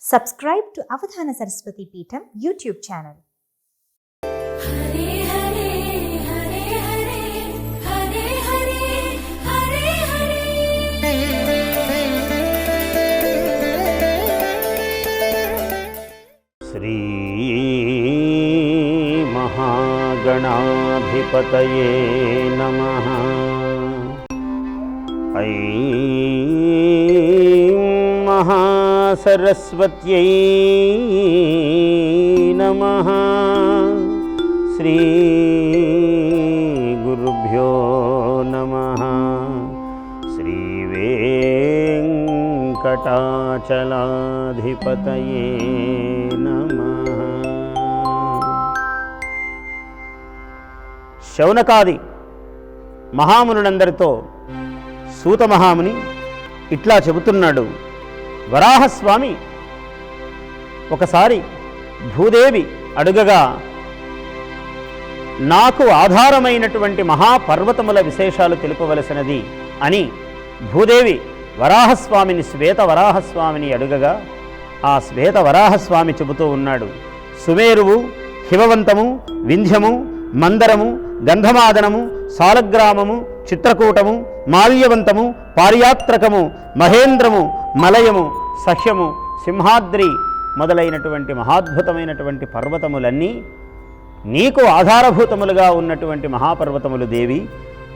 Subscribe to Avadhana Saraswati Peetham YouTube channel. Hare Hare Hare Hare Hare Hare Hare Shri Mahaganadhipataye Namaha. Mahasaraswatyai Namaha. Shri Gurubhyo Namaha. Shri Venkatachaladhipataye Namaha. శౌనకాది మహామునులందరితో సూత మహాముని ఇట్లా చెబుతున్నాడు. వరాహస్వామి ఒకసారి భూదేవి అడుగగా నాకు ఆధారమైనటువంటి మహాపర్వతముల విశేషాలు తెలుపవలసినది అని భూదేవి వరాహస్వామిని శ్వేత వరాహస్వామిని అడుగగా ఆ శ్వేత వరాహస్వామి చెబుతూ ఉన్నాడు. సుమేరువు, హిమవంతము, వింధ్యము, మందరము, గంధమాదనము, సాలగ్రామము, చిత్రకూటము, మాల్యవంతము, పార్యాత్రకము, మహేంద్రము, మలయము, సహ్యము, సింహాద్రి మొదలైనటువంటి మహాద్భుతమైనటువంటి పర్వతములన్నీ నీకు ఆధారభూతములుగా ఉన్నటువంటి మహాపర్వతములు దేవి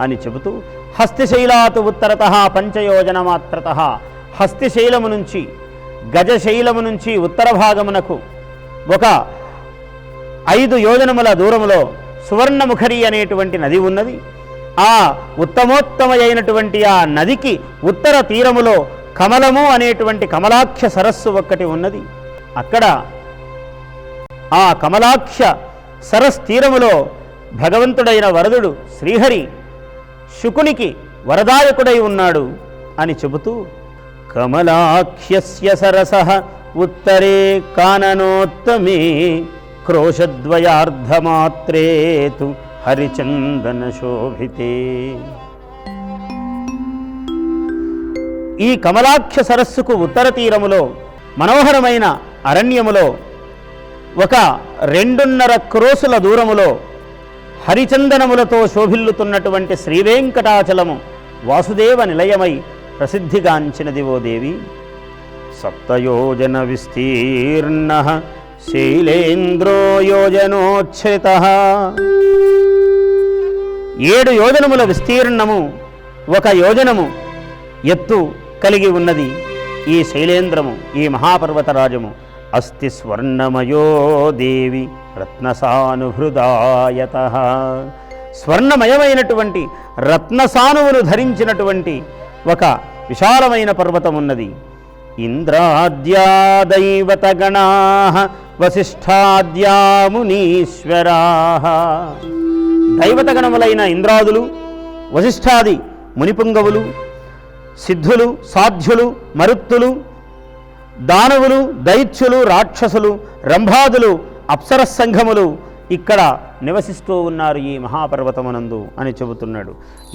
అని చెబుతూ హస్తిశైలాతు ఉత్తరత పంచయోజనమాత్రత హస్తిశైలము నుంచి గజశైలము నుంచి ఉత్తర భాగమునకు ఒక 5 యోజనముల దూరములో సువర్ణముఖరి అనేటువంటి నది ఉన్నది. ఆ ఉత్తమోత్తమైనటువంటి ఆ నదికి ఉత్తర తీరములో కమలము అనేటువంటి కమలాక్ష సరస్సు ఒక్కటి ఉన్నది. అక్కడ ఆ కమలాక్ష సరస్ తీరములో భగవంతుడైన వరదుడు శ్రీహరి శుకునికి వరదాయకుడై ఉన్నాడు అని చెబుతూ కమలాఖ్యస్య సరసః ఉత్తరే కాననోత్తమే క్రోశద్వయార్ధమాత్రేతు హరిచందన శోభితే. ఈ కమలాక్ష సరస్సుకు ఉత్తర తీరములో మనోహరమైన అరణ్యములో ఒక 2.5 క్రోసుల దూరములో హరిచందనములతో శోభిల్లుతున్నటువంటి శ్రీవేంకటాచలము వాసుదేవ నిలయమై ప్రసిద్ధిగాంచినది ఓ దేవి. సప్తయోజన విస్తీర్ణ శైలేంద్రో యోజనోచ్ఛ్రిత 7 యోజనముల విస్తీర్ణము 1 యోజనము ఎత్తు కలిగి ఉన్నది ఈ శైలేంద్రము, ఈ మహాపర్వతరాజము. అస్తి స్వర్ణమయో దేవి రత్నసానుహృదాయత స్వర్ణమయమైనటువంటి రత్నసానువును ధరించినటువంటి ఒక విశాలమైన పర్వతం ఉన్నది. ఇంద్రాద్యా దైవతగణా వసిష్ఠాద్యా మునీశ్వరా దైవతగణములైన ఇంద్రాదులు, వసిష్ఠాది మునిపుంగవులు, సిద్ధులు, సాధ్యులు, మరుత్తులు, దానవులు, దైత్యులు, రాక్షసులు, రంభాదులు, అప్సరస్సంఘములు ఇక్కడ నివసిస్తూ ఉన్నారు ఈ మహాపర్వతమునందు అని చెబుతున్నాడు.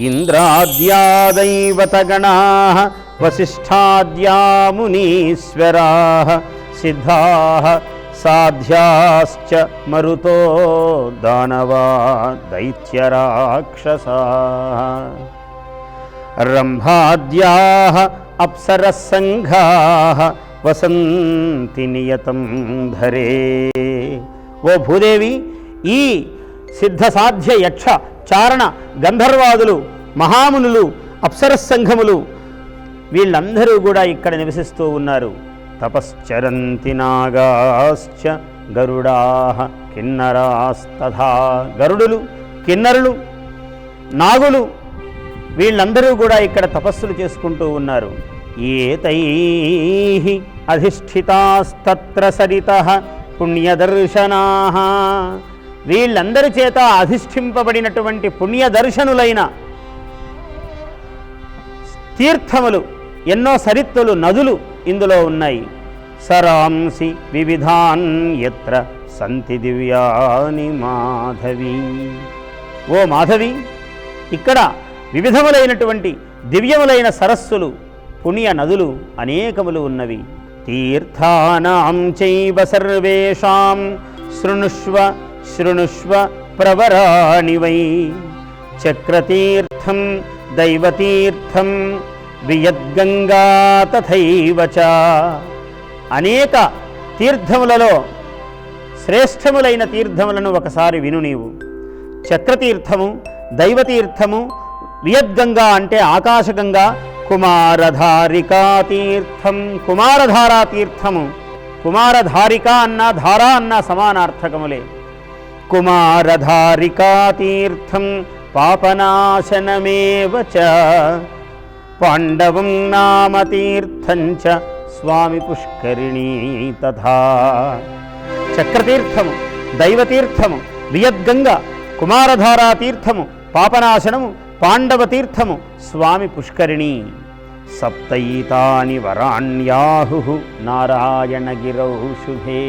ఇంద్రాద్యా దైవతగణా వసిష్ఠాద్యా మునీశ్వరా సిద్ధా సాధ్యాశ్చ మరుతో దానవా దైత్యరాక్షసా రంభాద్యా అప్సరస్సంఘా వసంతి నియతం ధరే. ఓ భూదేవి, ఈ సిద్ధ సాధ్య యక్ష చారణ గంధర్వాదులు, మహామునులు, అప్సరస్సంఘములు వీళ్ళందరూ కూడా ఇక్కడ నివసిస్తూ ఉన్నారు. తపశ్చరంతి నాగాశ్చ గరుడా కిన్నరాస్తథా గరుడులు, కిన్నరులు, నాగులు వీళ్ళందరూ కూడా ఇక్కడ తపస్సులు చేసుకుంటూ ఉన్నారు. ఏతైః అధిష్ఠితాస్తత్ర సరితః పుణ్యదర్శనాః వీళ్ళందరి చేత అధిష్ఠింపబడినటువంటి పుణ్యదర్శనులైన తీర్థములు, ఎన్నో సరిత్తులు, నదులు ఇందులో ఉన్నాయి. సరాంసి వివిధాన్ యత్ర సంతి దివ్యాని మాధవి. ఓ మాధవి, ఇక్కడ వివిధములైనటువంటి దివ్యములైన సరస్సులు, పుణ్య నదులు అనేకములు ఉన్నవి. తీర్థానాం చైవ సర్వేషాం శృణుష్వ శృణుష్వ ప్రవరాణి వై. చక్రతీర్థం దైవతీర్థం వియద్గంగా తథైవ చ. అనేక తీర్థములలో శ్రేష్టములైన తీర్థములను ఒకసారి విను నీవు. చక్రతీర్థము, దైవతీర్థము, వియద్గంగా అంటే ఆకాశగంగా, కుమారధారికా తీర్థం, కుమారధారా తీర్థము. కుమారధారిక అన్న ధార అన్న సమానార్థకములే. కుమారధారికా తీర్థం పాపనాశనమేవ చ. పాండవం నామ తీర్థం చ స్వామి పుష్కరిణీ తథా. చక్రతీర్థము, దైవతీర్థము, వియద్గంగ, కుమారధారా తీర్థము, పాపనాశనము, పాండవ తీర్థము, స్వామి పుష్కరిణి. సప్తైతాని వరాణ్యాహు నారాయణగిరౌ శుభే.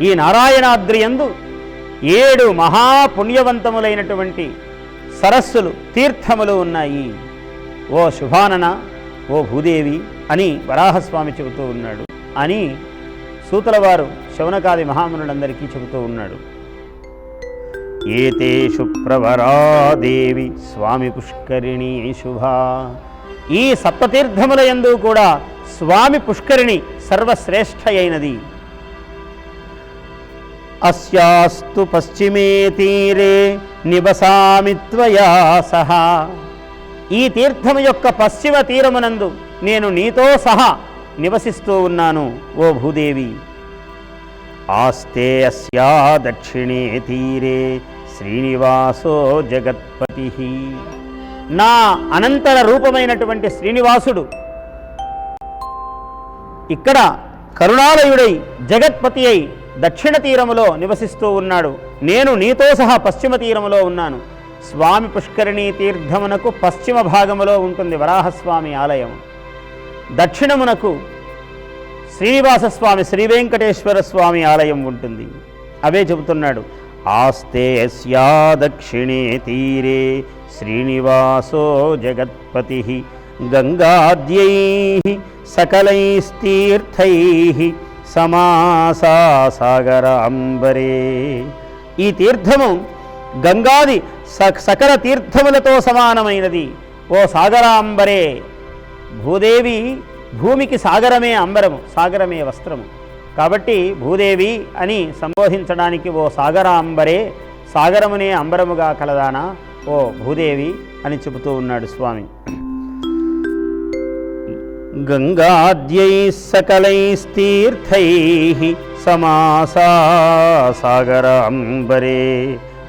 ఈ నారాయణాద్రియందు 7 మహాపుణ్యవంతములైనటువంటి సరస్సులు, తీర్థములు ఉన్నాయి. ఓ శుభానన, ఓ భూదేవి అని వరాహస్వామి చెబుతూ ఉన్నాడు అని సూతుల వారు శౌనకాది మహామునులందరికీ చెబుతూ ఉన్నాడు. ఏతేషు ప్రవరాదేవి స్వామి పుష్కరిణీ శుభా. ఈ సప్తతీర్థముల యందు కూడా స్వామి పుష్కరిణి సర్వశ్రేష్ఠ అయినది. అస్యాస్తు పశ్చిమే తీరే నివసామి త్వయా సహా. ఈ తీర్థము యొక్క పశ్చిమ తీరమునందు నేను నీతో సహా నివసిస్తూ ఉన్నాను ఓ భూదేవి. ఆస్తే అస్యా దక్షిణే తీరే శ్రీనివాసో జగత్పతి. నా అనంతర రూపమైనటువంటి శ్రీనివాసుడు ఇక్కడ కరుణాలయుడై జగత్పతి అయి దక్షిణ తీరములో నివసిస్తూ ఉన్నాడు. నేను నీతో సహా పశ్చిమ తీరములో ఉన్నాను. స్వామి పుష్కరిణీ తీర్థమునకు పశ్చిమ భాగములో ఉంటుంది వరాహస్వామి ఆలయం. దక్షిణమునకు శ్రీనివాసస్వామి శ్రీ వెంకటేశ్వర స్వామి ఆలయం ఉంటుంది. అవే చెబుతున్నాడు. ఆస్తే యస్యా దక్షిణే తీరే శ్రీనివాసో జగత్పతి గంగాద్యై సకలైస్తీర్థై సమాసా సాగరాంబరే. ఈ తీర్థము గంగాది సకల తీర్థములతో సమానమైనది. ఓ సాగరాంబరే, భూదేవి భూమికి సాగరమే అంబరము, సాగరమే వస్త్రము. కాబట్టి భూదేవి అని సంబోధించడానికి ఓ సాగరాంబరే, సాగరమునే అంబరముగా కలదానా ఓ భూదేవి అని చెబుతూ ఉన్నాడు స్వామి. గంగాద్యై సకలైస్తీర్థై సమాసా సాగరాంబరే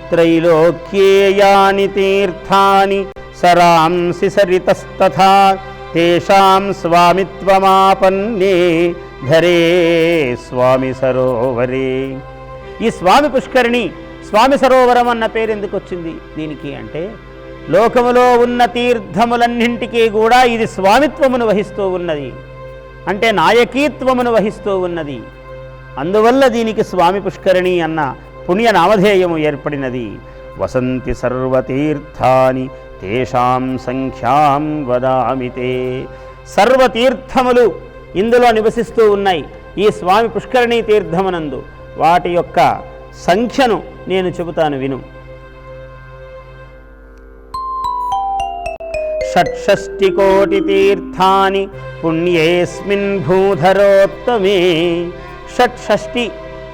త్రైలోక్యే యాని తీర్థాని సరాంసి సరితస్తథా తేషాం స్వామిత్వమాపన్నే ధరే స్వామి సరోవరే. ఈ స్వామి పుష్కరిణి, స్వామి సరోవరం అన్న పేరు ఎందుకు వచ్చింది దీనికి అంటే, లోకములో ఉన్న తీర్థములన్నింటికీ కూడా ఇది స్వామిత్వమును వహిస్తూ ఉన్నది, అంటే నాయకీత్వమును వహిస్తూ ఉన్నది. అందువల్ల దీనికి స్వామి పుష్కరిణి అన్న పుణ్య నామధేయము ఏర్పడినది. వసంతి సర్వతీర్థాని తేషాం సంఖ్యాం వదామితే. సర్వతీర్థములు ఇందులో నివసిస్తూ ఉన్నాయి ఈ స్వామి పుష్కరిణీ తీర్థమునందు. వాటి యొక్క సంఖ్యను నేను చెబుతాను విను. షట్షష్టికోటి తీర్థాని పుణ్యేస్మిన్ భూధరోత్తమే. షట్షష్టి,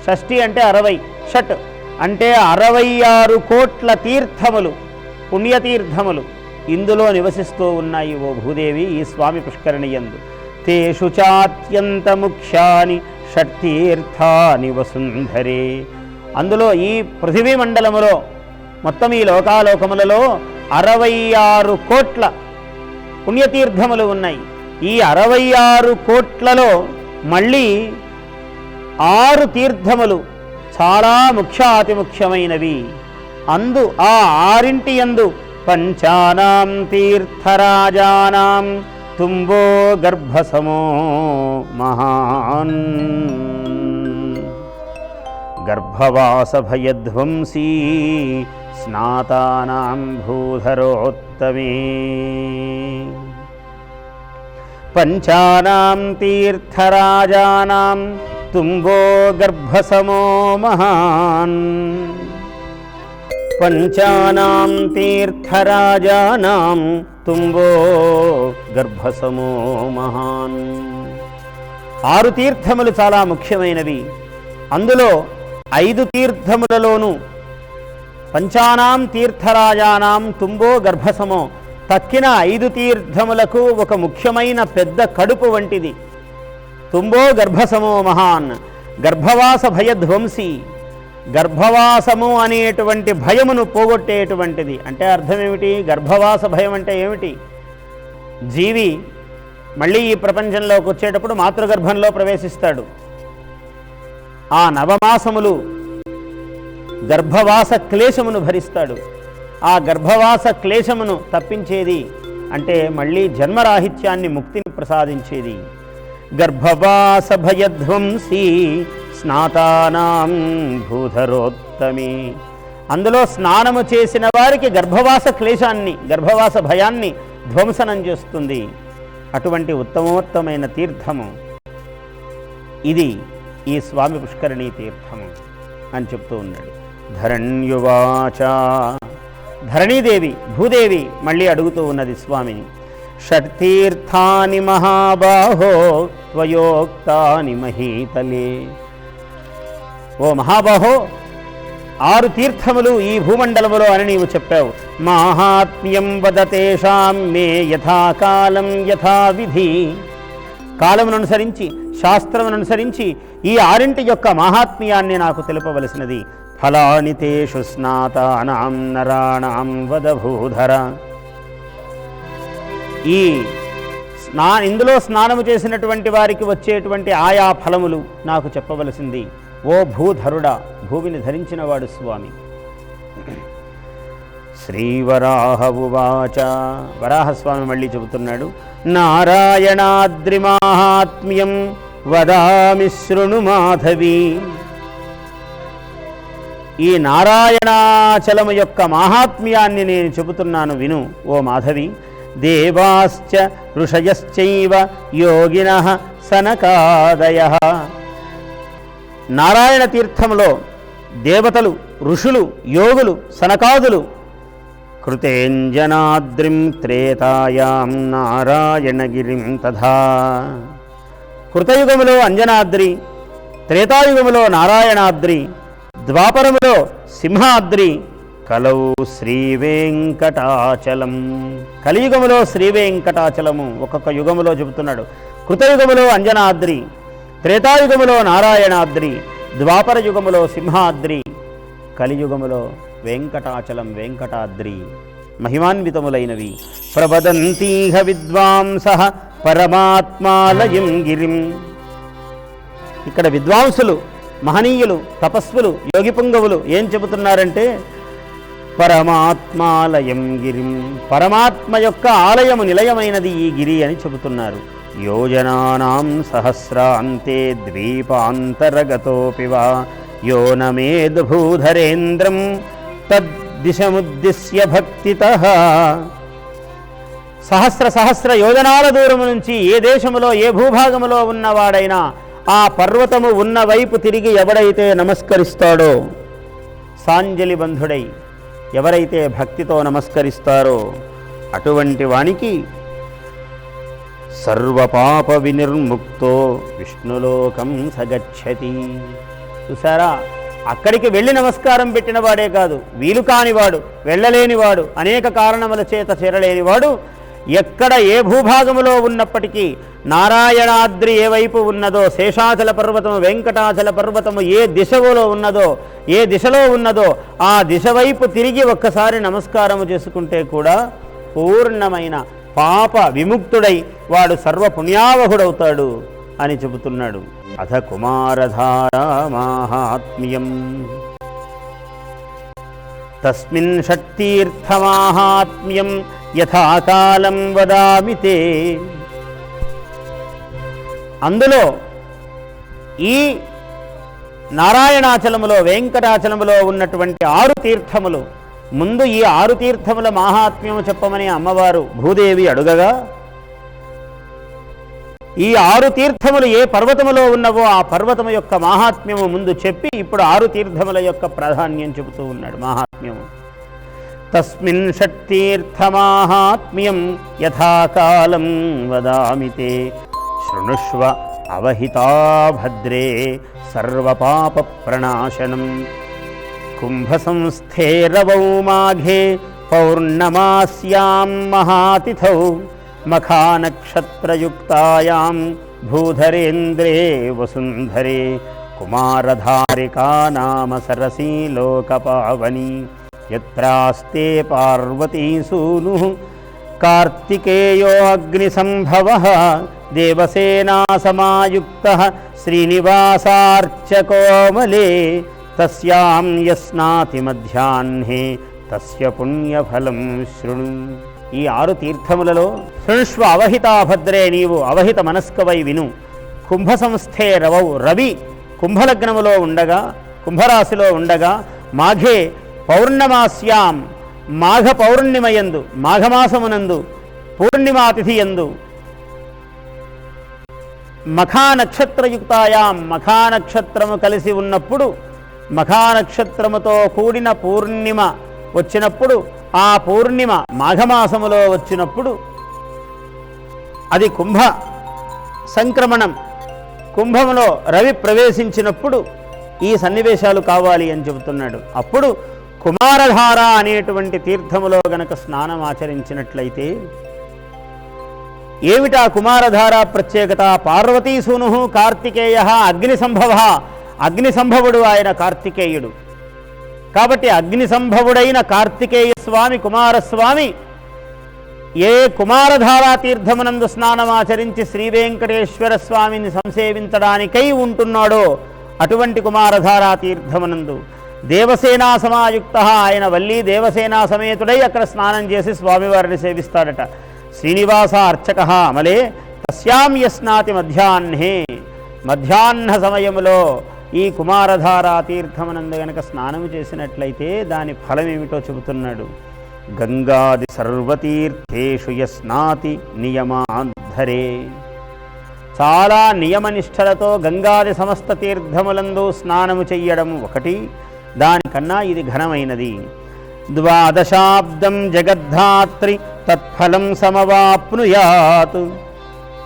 షష్టి అంటే 60, షట్ అంటే 66 కోట్ల తీర్థములు, పుణ్యతీర్థములు ఇందులో నివసిస్తూ ఉన్నాయి ఓ భూదేవి ఈ స్వామి పుష్కరిణి యందు. తేషు చాత్యంత ముఖ్యాని షట్తీర్థాని వసుంధరే. అందులో ఈ పృథివీ మండలములో మొత్తం ఈ లోకాలోకములలో 66 కోట్ల పుణ్యతీర్థములు ఉన్నాయి. ఈ 66 కోట్లలో మళ్ళీ 6 తీర్థములు చాలా అతి ముఖ్యమైనవి. ఆ 6 యందు పంచానాం తీర్థరాజానాం తుంబో గర్భసమో మహాన్. గర్భవాసభయధ్వంసీ స్నాతానాం భూధరోత్తమే. పంచానాం తీర్థరాజానాం తుంబో గర్భసమో మహాన్. పంచానాం తీర్థరాజానాం తుంబో గర్భసమో మహాన్. 6 తీర్థములు చాలా ముఖ్యమైనవి. అందులో 5 తీర్థములలోనూ పంచానాం తీర్థరాజానాం తుంబో గర్భసమో, తక్కిన 5 తీర్థములకు ఒక ముఖ్యమైన పెద్ద కడుపు వంటిది. తుంబో గర్భసమో మహాన్, గర్భవాస భయధ్వంసి, గర్భవాసము అనేటువంటి భయమును పోగొట్టేటువంటిది. అంటే అర్థం ఏమిటి? గర్భవాస భయం అంటే ఏమిటి? జీవి మళ్ళీ ఈ ప్రపంచంలోకి వచ్చేటప్పుడు మాతృగర్భంలో ప్రవేశిస్తాడు. ఆ నవమాసములు గర్భవాస క్లేశమును భరిస్తాడు. ఆ గర్భవాస క్లేశమును తప్పించేది అంటే మళ్ళీ జన్మరాహిత్యాన్ని, ముక్తిని ప్రసాదించేది. గర్భవాస భయధ్వంసి స్నాతానాం భూధరోత్తమి. అందులో స్నానము చేసిన వారికి గర్భవాస క్లేశాన్ని, గర్భవాస భయాన్ని ధ్వంసనం చేస్తుంది. అటువంటి ఉత్తమోత్తమైన తీర్థము ఇది ఈ స్వామి పుష్కరిణీ తీర్థము అని చెప్తూ ఉన్నాడు. ధరణ్యువాచ, ధరణీదేవి భూదేవి మళ్ళీ అడుగుతూ ఉన్నది స్వామిని. షట్తీర్థాని మహాబాహో త్వయోక్తాని మహీతలే. ఓ మహాబాహో, 6 తీర్థములు ఈ భూమండలములో అని నీవు చెప్పావు. మాహాత్మ్యం వదతేషాం మే యథాకాలం యథావిధి. కాలమును అనుసరించి, శాస్త్రమును అనుసరించి ఈ 6 యొక్క మహాత్మ్యాన్ని నాకు తెలుపవలసినది. ఫలాని తేషు స్నాతానాం నరాణాం వద భూధర. ఇందులో స్నానము చేసినటువంటి వారికి వచ్చేటువంటి ఆయా ఫలములు నాకు చెప్పవలసింది. ఓ భూధరుడా, భూమిని ధరించినవాడు స్వామి. శ్రీవరాహ ఉవాచ, వరాహస్వామి మళ్ళీ చెబుతున్నాడు. నారాయణాద్రి మాహాత్మ్యం వదామి శృణు మాధవి. ఈ నారాయణాచలము యొక్క మాహాత్మ్యాన్ని నేను చెబుతున్నాను, విను ఓ మాధవి. దేవాశ్చ ఋషయశ్చైవ యోగినః సనకాదయః. నారాయణ తీర్థంలో దేవతలు, ఋషులు, యోగులు, సనకాదులు కృతేంజనాద్రిం త్రేతాయాం నారాయణగిరిం తథా. కృతయుగములో అంజనాద్రి, త్రేతాయుగములో నారాయణాద్రి, ద్వాపరములో సింహాద్రి, కలౌ శ్రీవేంకటాచలం. కలియుగములో శ్రీవేంకటాచలము. ఒక్కొక్క యుగములో చెబుతున్నాడు. కృతయుగములో అంజనాద్రి, త్రేతాయుగములో నారాయణాద్రి, ద్వాపర యుగములో సింహాద్రి, కలియుగములో వెంకటాచలం, వెంకటాద్రి. మహిమాన్వితములైనవి. ప్రవదంతీహ విద్వాంసః పరమాత్మాలయం గిరిం. ఇక్కడ విద్వాంసులు, మహనీయులు, తపస్సులు, యోగి పుంగవులు ఏం చెబుతున్నారంటే పరమాత్మాలయం గిరిం, పరమాత్మ యొక్క ఆలయము, నిలయమైనది ఈ గిరి అని చెబుతున్నారు. యోజనానాం సహస్రాంతే ద్వీపాంతరగతోపి వా యో నమేద్భూధరేంద్రం తద్దిశముద్దిశ్య భక్తితః. సహస్ర యోజనాల దూరము నుంచి ఏ దేశములో, ఏ భూభాగములో ఉన్నవాడైనా ఆ పర్వతము ఉన్న వైపు తిరిగి ఎవడైతే నమస్కరిస్తాడో, సాంజలి బంధుడై ఎవరైతే భక్తితో నమస్కరిస్తారో అటువంటి వానికి సర్వపాప వినిర్ముక్తో విష్ణులోకం సగచ్చతి. చూసారా, అక్కడికి వెళ్ళి నమస్కారం పెట్టిన వాడే కాదు, వీలు కానివాడు, వెళ్ళలేనివాడు, అనేక కారణముల చేత చేరలేనివాడు ఎక్కడ ఏ భూభాగములో ఉన్నప్పటికీ నారాయణాద్రి ఏ వైపు ఉన్నదో, శేషాచల పర్వతము, వెంకటాచల పర్వతము ఏ దిశలో ఉన్నదో ఆ దిశ వైపు తిరిగి ఒక్కసారి నమస్కారము చేసుకుంటే కూడా పూర్ణమైన పాప విముక్తుడై వాడు సర్వపుణ్యావహుడవుతాడు అని చెబుతున్నాడు. అథ కుమారధారా మాహాత్మ్యం తస్మిన్ షట్తీర్థమాహాత్మ్యం యథాకాలం వదామి తే. అందులో ఈ నారాయణాచలములో, వెంకటాచలములో ఉన్నటువంటి 6 తీర్థములు, ముందు ఈ 6 తీర్థముల మాహాత్మ్యము చెప్పమని అమ్మవారు భూదేవి అడుగగా ఈ 6 తీర్థములు ఏ పర్వతములో ఉన్నవో ఆ పర్వతము యొక్క మాహాత్మ్యము ముందు చెప్పి ఇప్పుడు 6 తీర్థముల యొక్క ప్రాధాన్యం చెబుతూ ఉన్నాడు. మాహాత్మ్యము తస్మిన్ షట్తీర్థమాహాత్మ్యం యథాకాలం వదామి తే శృణుష్వ అవహితా భద్రే సర్వపాప ప్రణాశనం. కుంభసంస్థేరవౌ మాఘే పౌర్ణమాస్యాం మహాతిథౌ మఖానక్షత్రయుక్తాయాం భూధరేంద్రే వసుంధరే కుమారధారికా నామ సరసీ లోకపావని యత్రాస్తే పార్వతీ సూను కార్తికేయో అగ్నిసంభవః దేవసేనా సమాయుక్తః శ్రీనివాసార్చకోమలే తస్యాం యస్నాతి మధ్యాహ్నే తస్య పుణ్యఫలం శృణు. ఈ 6 తీర్థములలో శృణుష్వ అవహితాభద్రే, నీవు అవహిత మనస్కవై విను. కుంభసంస్థే రవౌ, రవి కుంభలగ్నములో ఉండగా కుంభరాశిలో ఉండగా మాఘే పౌర్ణమాస్యాం, మాఘ పౌర్ణిమయందు మాఘమాసమునందు పూర్ణిమాతిథి యందు మఖానక్షత్రయుక్తాయాం, మఖానక్షత్రము కలిసి ఉన్నప్పుడు మఖానక్షత్రముతో కూడిన పూర్ణిమ వచ్చినప్పుడు ఆ పూర్ణిమ మాఘమాసములో వచ్చినప్పుడు అది కుంభ సంక్రమణం, కుంభములో రవి ప్రవేశించినప్పుడు ఈ సన్నివేశాలు కావాలి అని చెబుతున్నాడు. అప్పుడు కుమారధార అనేటువంటి తీర్థములో గనక స్నానం ఆచరించినట్లయితే ఏమిటా కుమారధార ప్రత్యేకత? పార్వతీసూను కార్తికేయ అగ్నిసంభవ, అగ్నిసంభవుడు ఆయన కార్తికేయుడు. కాబట్టి అగ్నిసంభవుడైన కార్తికేయ స్వామి కుమారస్వామి ఏ కుమారధారా తీర్థమునందు స్నానమాచరించి శ్రీవేంకటేశ్వర స్వామిని సంసేవించడానికై ఉంటున్నాడో అటువంటి కుమారధారా తీర్థమునందు దేవసేనా సమాయుక్త, ఆయన వల్లి దేవసేనా సమేతుడై అక్కడ స్నానం చేసి స్వామివారిని సేవిస్తాడట. శ్రీనివాస అర్చక అమలే తస్యాం యస్నాతి మధ్యాహ్నే, మధ్యాహ్న సమయములో ఈ కుమారధారా తీర్థమునందు గనక స్నానము చేసినట్లయితే దాని ఫలం ఏమిటో చెబుతున్నాడు. గంగాది సర్వతీర్థేషు యస్నాతి నియమాధరే, చాలా నియమనిష్టలతో గంగాది సమస్త తీర్థములందు స్నానము చెయ్యడము ఒకటి, దానికన్నా ఇది ఘనమైనది. 12 జగద్ధాత్రి తత్ఫలం సమవాప్నుయాత్,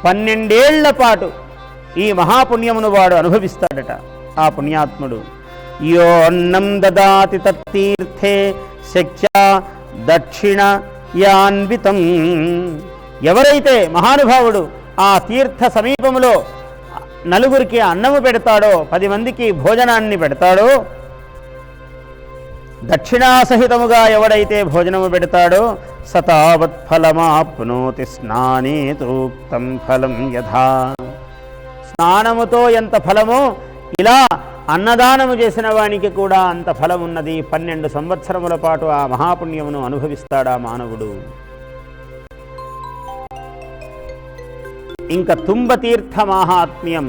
12 ఏళ్ల పాటు ఈ మహాపుణ్యమును వాడు అనుభవిస్తాడట ఆ పుణ్యాత్ముడు. యో అన్నం దదాతి తత్తీర్థే శక్త్యా దక్షిణ యాన్వితం, ఎవరైతే మహానుభావుడు ఆ తీర్థ సమీపములో నలుగురికి అన్నము పెడతాడో, 10 మందికి భోజనాన్ని పెడతాడో, దక్షిణాసహితముగా ఎవడైతే భోజనము పెడతాడో సతావత్ ఫలమాప్నోతి స్నానే తూక్తం ఫలం యథా, స్నానముతో ఎంత ఫలమో ఇలా అన్నదానము చేసిన వానికి కూడా అంత ఫలం ఉన్నది. 12 సంవత్సరముల పాటు ఆ మహాపుణ్యమును అనుభవిస్తాడా మానవుడు. ఇంకా తుంబతీర్థ మాహాత్మ్యం,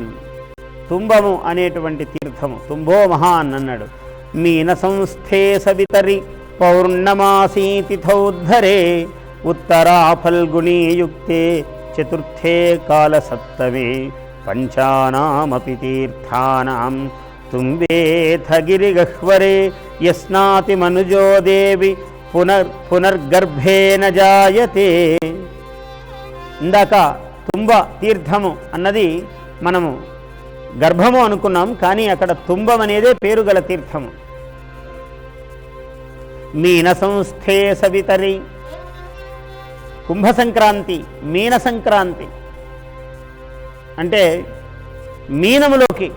తుంబము అనేటువంటి తీర్థము, తుంబో మహాన్ అన్నాడు. మీన సంస్థే సవితరి పౌర్ణమాసీ తిథౌద్ధరే ఉత్తరా ఫల్గుణీయుక్తే చతుర్థే కాలసప్తమే పంచానామపి తీర్థానాం తుంబేథ గిరిగహ్వరే యస్నాతి మనుజో దేవి పునర్గర్భేన జాయతే. ఇందాక తుంబ తీర్థము అన్నది మనము గర్భము అనుకున్నాం, కానీ అక్కడ తుంబం అనేదే పేరు గల తీర్థము. మీన సంస్థే సవితరి, కుంభ సంక్రాంతి, మీన సంక్రాంతి అంటే మీనములోకి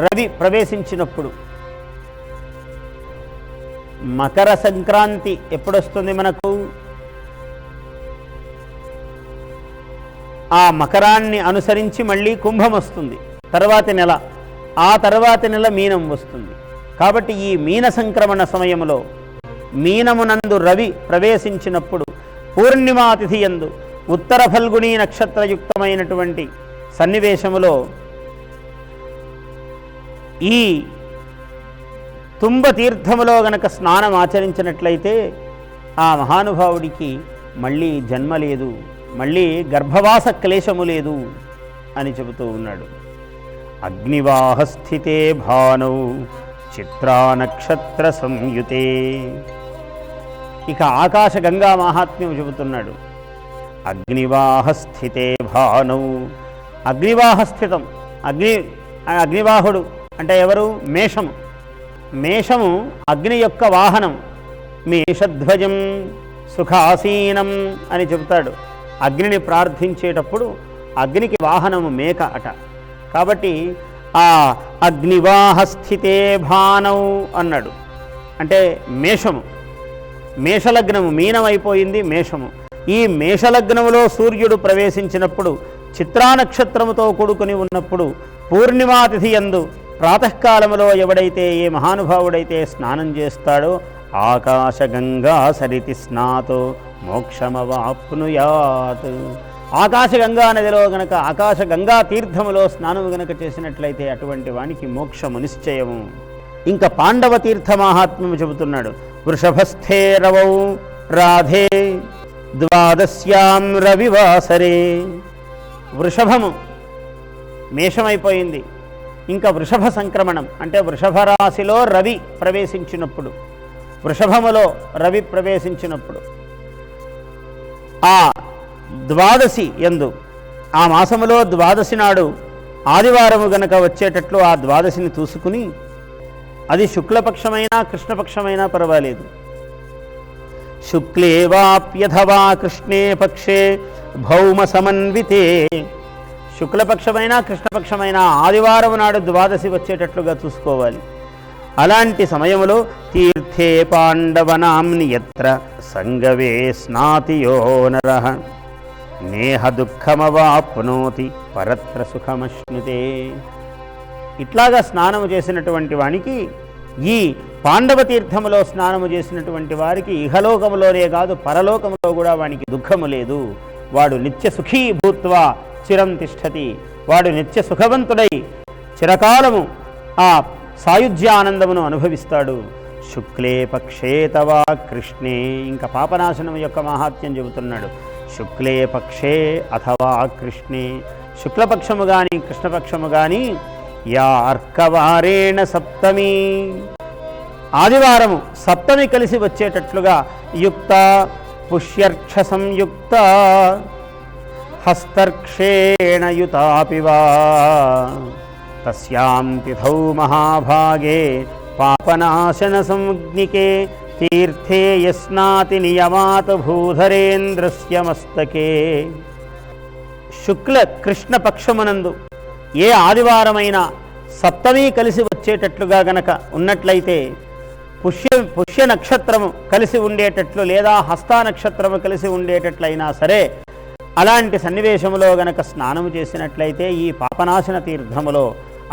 రవి ప్రవేశించినప్పుడు. మకర సంక్రాంతి ఎప్పుడొస్తుంది మనకు? ఆ మకరాన్ని అనుసరించి మళ్ళీ కుంభం వస్తుంది తర్వాతి నెల, ఆ తర్వాతి నెల మీనం వస్తుంది. కాబట్టి ఈ మీన సంక్రమణ సమయంలో మీనమునందు రవి ప్రవేశించినప్పుడు పూర్ణిమాతిథి యందు ఉత్తర ఫల్గుణీ నక్షత్రయుక్తమైనటువంటి సన్నివేశములో ఈ తుంబ తీర్థములో గనక స్నానం ఆచరించినట్లయితే ఆ మహానుభావుడికి మళ్ళీ జన్మ లేదు, మళ్ళీ గర్భవాస క్లేశము లేదు. అని చెబుతూ ఉన్నాడు. అగ్నివాహస్థితే భానౌ చిత్రా నక్షత్ర సంయుతే. ఇక ఆకాశ గంగా మహాత్మ్యం చెబుతున్నాడు. అగ్నివాహస్థితే భానౌ, అగ్నివాహస్థితం, అగ్నివాహుడు అంటే ఎవరు? మేషము. మేషము అగ్ని యొక్క వాహనం. మేషధ్వజం సుఖాసీనం అని చెబుతాడు. అగ్నిని ప్రార్థించేటప్పుడు అగ్నికి వాహనము మేక అట. కాబట్టి ఆ అగ్నివాహస్థితే భానౌ అన్నాడు. అంటే మేషము, మేషలగ్నము, మీనమైపోయింది మేషము. ఈ మేషలగ్నములో సూర్యుడు ప్రవేశించినప్పుడు, చిత్రా నక్షత్రముతో కూడుకుని ఉన్నప్పుడు, పూర్ణిమాతిథి యందు ప్రాతకాలములో ఎవడైతే, ఏ మహానుభావుడైతే స్నానం చేస్తాడో ఆకాశగంగా సరితి స్నాతో మోక్షమవాప్నుయాత్. ఆకాశగంగా నదిలో గనక, ఆకాశగంగా తీర్థములో స్నానము గనక చేసినట్లయితే అటువంటి వానికి మోక్షము నిశ్చయము. ఇంకా పాండవ తీర్థ మహాత్మ్యము చెబుతున్నాడు. వృషభస్థే రవౌ రాధే ద్వాదశ్యాం రవివాసరే. వృషభము మేషమైపోయింది. ఇంకా వృషభ సంక్రమణం అంటే వృషభ రాశిలో రవి ప్రవేశించినప్పుడు, వృషభములో రవి ప్రవేశించినప్పుడు ఆ ద్వాదశి యందు, ఆ మాసములో ద్వాదశి నాడు ఆదివారము గనక వచ్చేటట్లు ఆ ద్వాదశిని చూసుకుని, అది శుక్లపక్షమైనా కృష్ణపక్షమైనా పర్వాలేదు. శుక్లే వాప్యథవా కృష్ణే పక్షే భౌమ సమన్వితే. శుక్లపక్షమైనా కృష్ణపక్షమైనా ఆదివారం నాడు ద్వాదశి వచ్చేటట్లుగా చూసుకోవాలి. అలాంటి సమయంలో తీర్థే పాండవనాంని యత్ర సంగవే స్నాతి యో నరః నేహ దుఃఖమవాప్నోతి పరత్ర సుఖమశ్నుతే. ఇట్లాగా స్నానము చేసినటువంటి వానికి, ఈ పాండవ తీర్థములో స్నానము చేసినటువంటి వారికి ఇహలోకములోనే కాదు పరలోకములో కూడా వానికి దుఃఖము లేదు. వాడు నిత్య సుఖీ భూత్వా చిరం తిష్టతి. వాడు నిత్య సుఖవంతుడై చిరకాలము ఆ సాయుధ్యానందమును అనుభవిస్తాడు. శుక్లే పక్షే తవా కృష్ణే. ఇంకా పాపనాశనం యొక్క మహాత్మ్యం చెబుతున్నాడు. శుక్లే పక్షే అథవా కృష్ణే. శుక్లపక్షము కానీ కృష్ణపక్షము కానీ యా అర్కవారేణ సప్తమి, ఆదివారము సప్తమి కలిసి వచ్చేటట్లుగా యుక్త పుష్యర్క్ష సంయుక్త హస్తర్క్షేణ యుతాపివా తస్యాం తిథౌ మహాభాగే పాపనాశన సంజ్ఞికే తీర్థే యస్నాతి నియమాత్ భూధరేంద్రస్య మస్తకే. శుక్ల కృష్ణ పక్షమునందు ఏ ఆదివారమైనా సప్తమి కలిసి వచ్చేటట్లుగా గనక ఉన్నట్లయితే, పుష్య నక్షత్రము కలిసి ఉండేటట్లు లేదా హస్త నక్షత్రము కలిసి ఉండేటట్లయినా సరే, అలాంటి సన్నివేశములో గనక స్నానము చేసినట్లయితే ఈ పాపనాశన తీర్థములో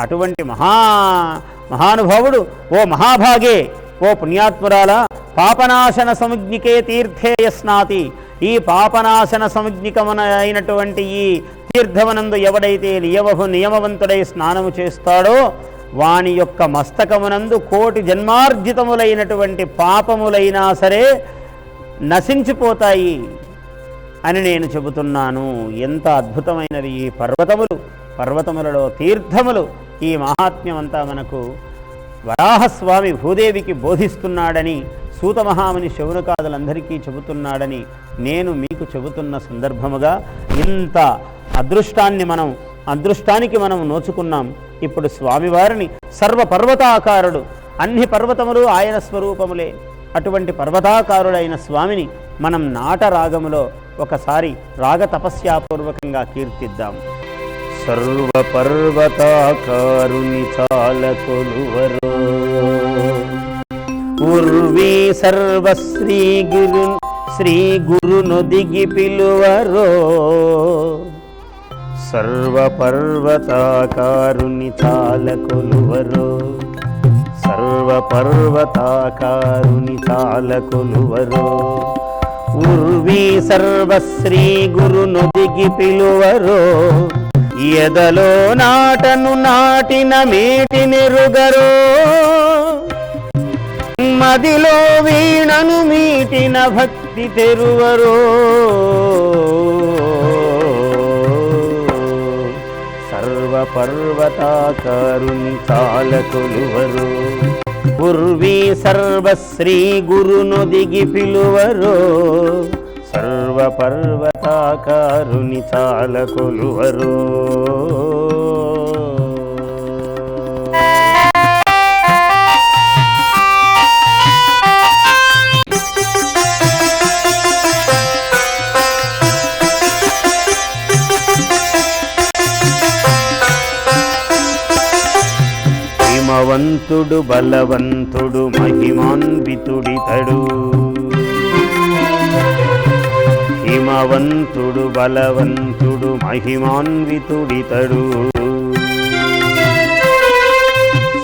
అటువంటి మహానుభావుడు, ఓ మహాభాగే, ఓ పుణ్యాత్మురాల, పాపనాశన సంజ్ఞికే తీర్థేయ స్నాతి. ఈ పాపనాశన సంజ్ఞికమైనటువంటి ఈ తీర్థమునందు ఎవడైతే నియమవంతుడై స్నానము చేస్తాడో వాని యొక్క మస్తకమునందు 1,000,000 జన్మార్జితములైనటువంటి పాపములైనా సరే నశించిపోతాయి అని నేను చెబుతున్నాను. ఎంత అద్భుతమైనవి ఈ పర్వతములలో తీర్థములు. ఈ మహాత్మ్యం అంతా మనకు వరాహస్వామి భూదేవికి బోధిస్తున్నాడని, సూత మహాముని శౌనకాదులందరికీ చెబుతున్నాడని నేను మీకు చెబుతున్న సందర్భముగా ఇంత అదృష్టానికి మనం నోచుకున్నాం. ఇప్పుడు స్వామివారిని సర్వపర్వతాకారుడు, అన్ని పర్వతములు ఆయన స్వరూపములే, అటువంటి పర్వతాకారుడైన స్వామిని మనం నాటరాగములో ఒకసారి రాగ తపస్యాపూర్వకంగా కీర్తిద్దాం. సర్వపర్వతాకారుని చాలకొలువరో ఉర్వీ శ్రీ గురునొదిగి పిలువరో. సర్వపర్వతాకారుని చాలకొలువరో, సర్వపర్వతాకారుని చాలకొలువరో. ఉర్వీ సర్వశ్రీ గురునొదిగి పిలువరో. ఎదలో నాటను నాటిన మేటినెరుగరో. మదిలో వీణను మీటిన భక్తి తెరువరో. సర్వపర్వతాకారుని చాలకొలువరు ఉర్వీ సర్వశ్రీ గురునొదిగి పిలువరో సర్వపర్వతాకారుని చాలకొలువరో హిమవంతుడు బలవంతుడు మహిమాన్వితుడితడు హిమవంతుడు బలవంతుడు మహిమాన్వితుడితడు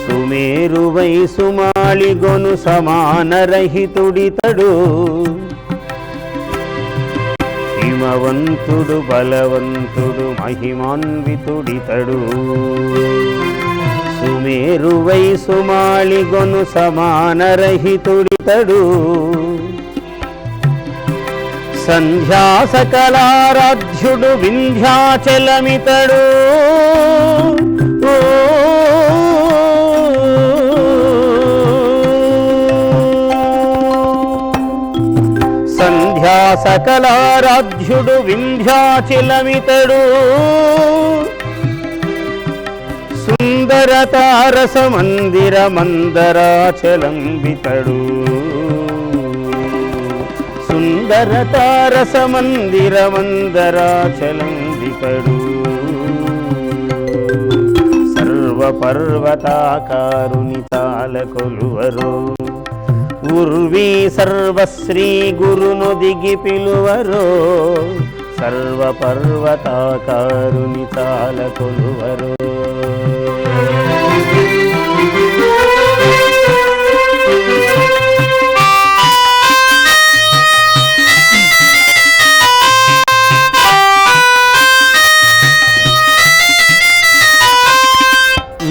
సుమేరువై సుమాళిగొను సమానరహితుడితడు హిమవంతుడు బలవంతుడు మహిమాన్వితుడితడు సుమేరువై సుమాళిగొను సమానరహితుడితడు సంధ్యాసకలారాధ్యుడు వింధ్యాచలమితడు సంధ్యాసకలారాధ్యుడు వింధ్యాచలమితడు సుందరతారస మందిర మందరాచలంబితడు సుందరతారస మందిర మందరాచలంబితడు సర్వపర్వతాకారుని చాలకొలువరో ఉర్వీ సర్వశ్రీ గురునొదిగి పిలువరో సర్వపర్వతాకారుని చాలకొలువరో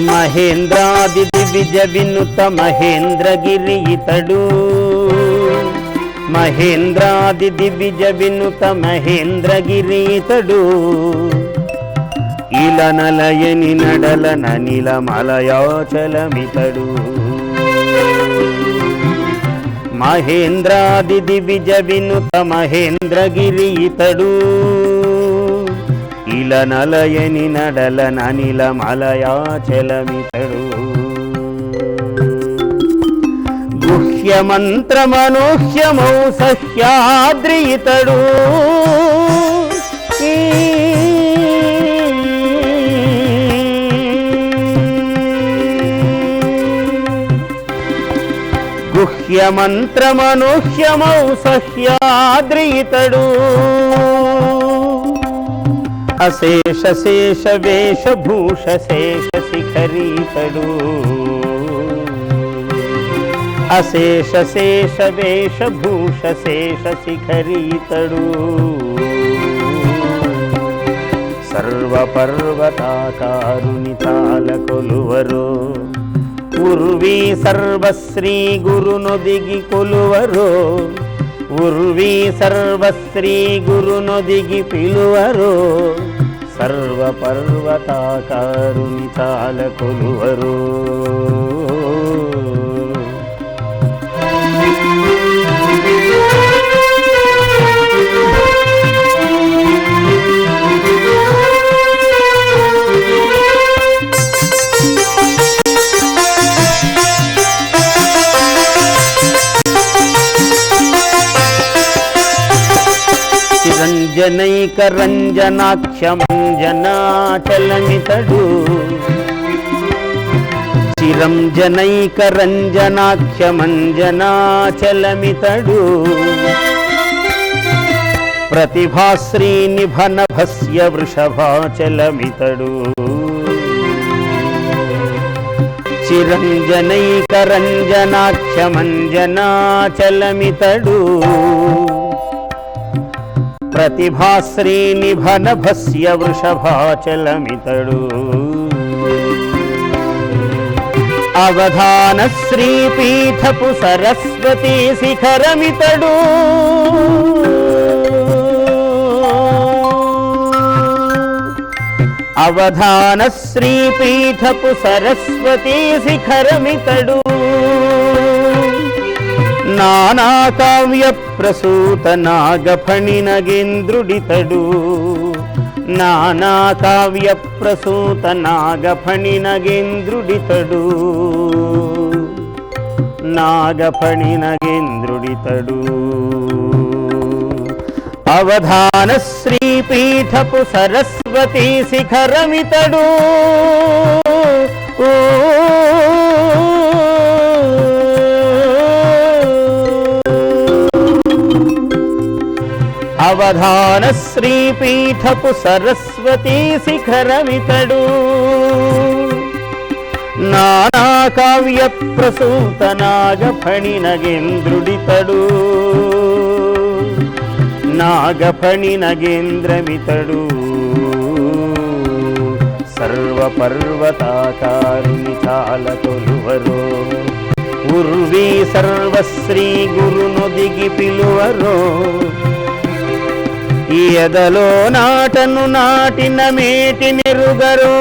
మహేంద్రాది దివిజ వినుత మహేంద్రగిరి ఇతడు మహేంద్రాది దివిజ వినుత మహేంద్రగిరి ఇతడు ఇలనలయని నడల ననిల మలయాచలమితడు మహేంద్రాది దివిజ వినుత మహేంద్రగిరి ఇతడు ఇలనలయని నడల ననిల మలయాచలమితడు గుహ్యమంత్రమనూహ్యమౌ సహ్యాద్రి ఇతడు గుహ్యమంత్రమనూహ్యమౌ సహ్యాద్రి ఇతడు అశేష శేష వేషభూష శేష శిఖరీతడు అశేష శేష వేషభూష శేష శిఖరీతడు సర్వపర్వతాకారుని చాలకొలువరో ఉర్వీ సర్వశ్రీ గురునొదిగి కొలువరో ఉర్వీ సర్వశ్రీ గురునొదిగి పిలువరో సర్వపర్వతాకారుని చాలకొలువరో చిరంజనైక రంజనాఖ్యమంజనాచలమితడు చిరంజనైక రంజనాఖ్యమంజనాచలమితడు ప్రతిభాశ్రీ నిభనభస్య వృషభాచలమితడు చిరంజనైక రంజనాఖ్యమంజనాచలమితడు ప్రతిభాశ్రీ నిభనభస్య వృషభాచలమితడు అవధాన శ్రీపీఠపు సరస్వతీ శిఖరమితడు అవధాన శ్రీపీఠపు సరస్వతీ శిఖరమితడు నానా కావ్య ప్రసూత నాగఫణి నగేంద్రుడితడు నానా కావ్య ప్రసూత నాగఫణి నగేంద్రుడితడు నాగఫణి నగేంద్రుడితడు అవధాన శ్రీపీఠపు సరస్వతీ శిఖరమితడు అవధాన శ్రీపీఠపు సరస్వతీ శిఖరమితడు నానా కావ్య ప్రసూత నాగఫణి నగేంద్రుడితడు నాగఫణి నగేంద్రమితడు సర్వపర్వతాకారుని చాల కొలువరో ఉర్వీ సర్వశ్రీ గురునొదిగి పిలువరో ఎదలో నాటను నాటిన మేటి నెరుగరో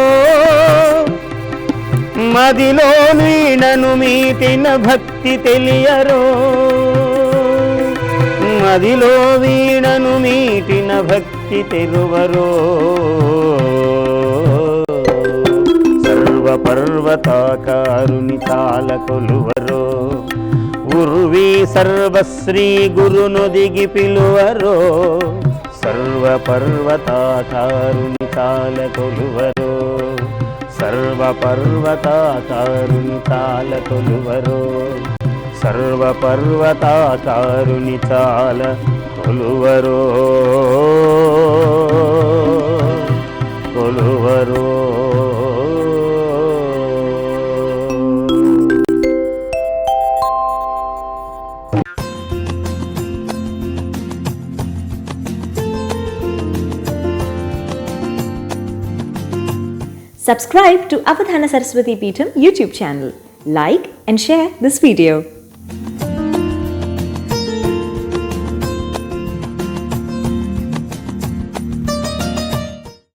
మదిలో వీణను మీటిన భక్తి తెలియరో మదిలో వీణను మీటిన భక్తి తెరువరో సర్వపర్వతాకారుని చాల కొలువరో ఉర్వీ సర్వశ్రీ గురునొదిగి పిలువరో సర్వపర్వతాకారుని చాల కొలువరో సర్వపర్వతాకారుని చాల కొలువరో సర్వపర్వతాకారుని చాల కొలువరో కొలువరో Subscribe to Avadhana Saraswati Peetham YouTube channel. Like and share this video.